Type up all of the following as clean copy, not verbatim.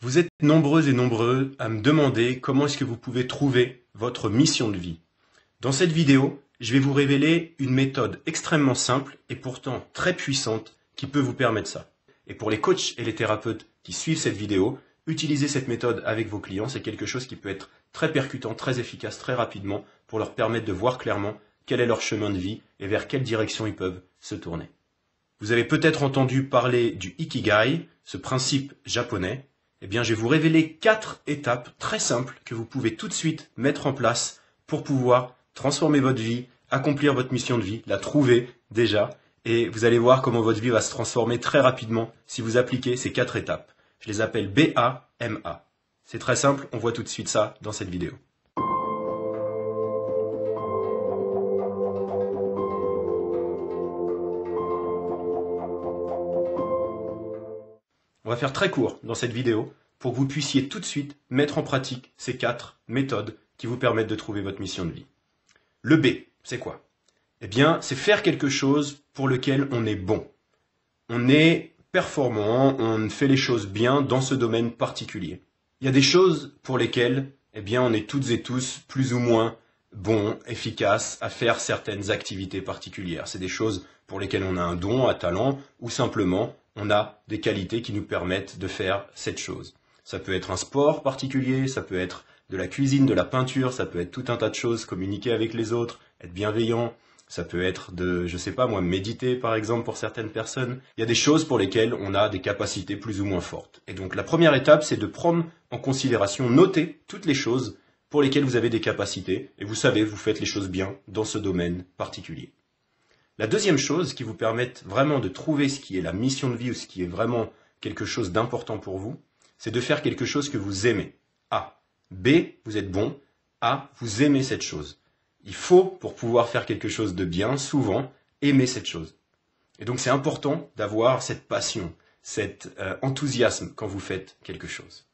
Vous êtes nombreux et nombreux à me demander comment est-ce que vous pouvez trouver votre mission de vie. Dans cette vidéo, je vais vous révéler une méthode extrêmement simple et pourtant très puissante qui peut vous permettre ça. Et pour les coachs et les thérapeutes qui suivent cette vidéo, utiliser cette méthode avec vos clients, c'est quelque chose qui peut être très percutant, très efficace, très rapidement pour leur permettre de voir clairement quel est leur chemin de vie et vers quelle direction ils peuvent se tourner. Vous avez peut-être entendu parler du Ikigai, ce principe japonais. Eh bien, je vais vous révéler 4 étapes très simples que vous pouvez tout de suite mettre en place pour pouvoir transformer votre vie, accomplir votre mission de vie, la trouver déjà, et vous allez voir comment votre vie va se transformer très rapidement si vous appliquez ces 4 étapes. Je les appelle BAMA. C'est très simple, on voit tout de suite ça dans cette vidéo. On va faire très court dans cette vidéo pour que vous puissiez tout de suite mettre en pratique ces 4 méthodes qui vous permettent de trouver votre mission de vie. Le B, c'est quoi? Eh bien, c'est faire quelque chose pour lequel on est bon. On est performant, on fait les choses bien dans ce domaine particulier. Il y a des choses pour lesquelles, eh bien, on est toutes et tous plus ou moins bons, efficaces à faire certaines activités particulières. C'est des choses pour lesquelles on a un don, un talent, ou simplement on a des qualités qui nous permettent de faire cette chose. Ça peut être un sport particulier, ça peut être de la cuisine, de la peinture, ça peut être tout un tas de choses, communiquer avec les autres, être bienveillant, ça peut être de, je sais pas moi, méditer par exemple pour certaines personnes. Il y a des choses pour lesquelles on a des capacités plus ou moins fortes. Et donc la première étape, c'est de prendre en considération, noter toutes les choses pour lesquelles vous avez des capacités, et vous savez, vous faites les choses bien dans ce domaine particulier. La deuxième chose qui vous permette vraiment de trouver ce qui est la mission de vie ou ce qui est vraiment quelque chose d'important pour vous, c'est de faire quelque chose que vous aimez. A. B, vous êtes bon. A, vous aimez cette chose. Il faut, pour pouvoir faire quelque chose de bien, souvent, aimer cette chose. Et donc c'est important d'avoir cette passion, cet enthousiasme quand vous faites quelque chose.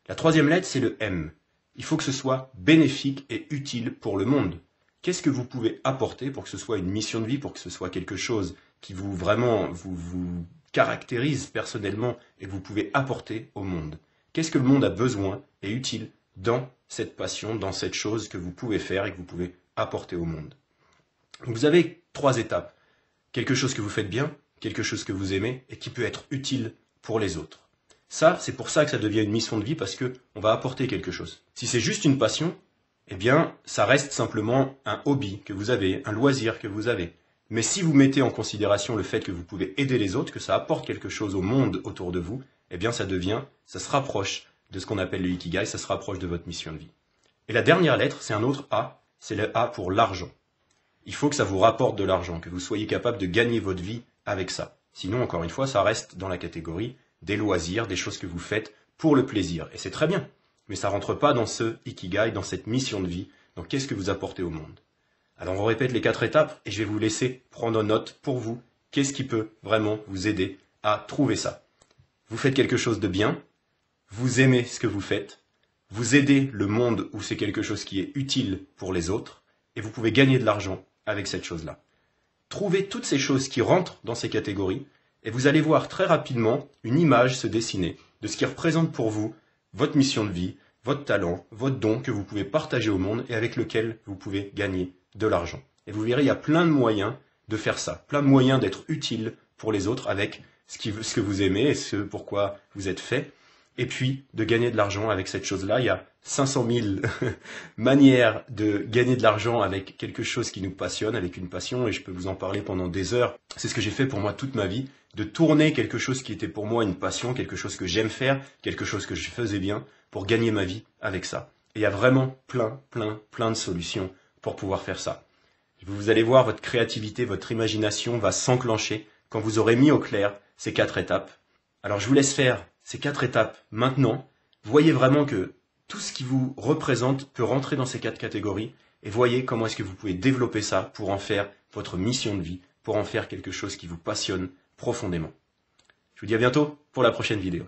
La troisième lettre, c'est le M. Il faut que ce soit bénéfique et utile pour le monde. Qu'est-ce que vous pouvez apporter pour que ce soit une mission de vie, pour que ce soit quelque chose qui vous vraiment vous caractérise personnellement et que vous pouvez apporter au monde? Qu'est-ce que le monde a besoin et utile dans cette passion, dans cette chose que vous pouvez faire et que vous pouvez apporter au monde? Donc vous avez 3 étapes. Quelque chose que vous faites bien, quelque chose que vous aimez et qui peut être utile pour les autres. Ça, c'est pour ça que ça devient une mission de vie, parce qu'on va apporter quelque chose. Si c'est juste une passion, eh bien, ça reste simplement un hobby que vous avez, un loisir que vous avez. Mais si vous mettez en considération le fait que vous pouvez aider les autres, que ça apporte quelque chose au monde autour de vous, eh bien, ça se rapproche de ce qu'on appelle le Ikigai, ça se rapproche de votre mission de vie. Et la dernière lettre, c'est un autre A, c'est le A pour l'argent. Il faut que ça vous rapporte de l'argent, que vous soyez capable de gagner votre vie avec ça. Sinon, encore une fois, ça reste dans la catégorie des loisirs, des choses que vous faites pour le plaisir. Et c'est très bien, mais ça rentre pas dans ce Ikigai, dans cette mission de vie, dans qu'est-ce que vous apportez au monde. Alors on répète les 4 étapes et je vais vous laisser prendre note pour vous. Qu'est-ce qui peut vraiment vous aider à trouver ça? Vous faites quelque chose de bien, vous aimez ce que vous faites, vous aidez le monde où c'est quelque chose qui est utile pour les autres, et vous pouvez gagner de l'argent avec cette chose-là. Trouvez toutes ces choses qui rentrent dans ces catégories, et vous allez voir très rapidement une image se dessiner de ce qui représente pour vous votre mission de vie, votre talent, votre don que vous pouvez partager au monde et avec lequel vous pouvez gagner de l'argent. Et vous verrez, il y a plein de moyens de faire ça, plein de moyens d'être utile pour les autres avec ce que vous aimez et ce pourquoi vous êtes fait, et puis de gagner de l'argent avec cette chose-là. Il y a 500 000 manières de gagner de l'argent avec quelque chose qui nous passionne, avec une passion, et je peux vous en parler pendant des heures. C'est ce que j'ai fait pour moi toute ma vie, de tourner quelque chose qui était pour moi une passion, quelque chose que j'aime faire, quelque chose que je faisais bien, pour gagner ma vie avec ça. Et il y a vraiment plein de solutions pour pouvoir faire ça. Vous allez voir, votre créativité, votre imagination va s'enclencher quand vous aurez mis au clair ces 4 étapes. Alors je vous laisse faire ces 4 étapes maintenant. Voyez vraiment que tout ce qui vous représente peut rentrer dans ces 4 catégories et voyez comment est-ce que vous pouvez développer ça pour en faire votre mission de vie, pour en faire quelque chose qui vous passionne profondément. Je vous dis à bientôt pour la prochaine vidéo.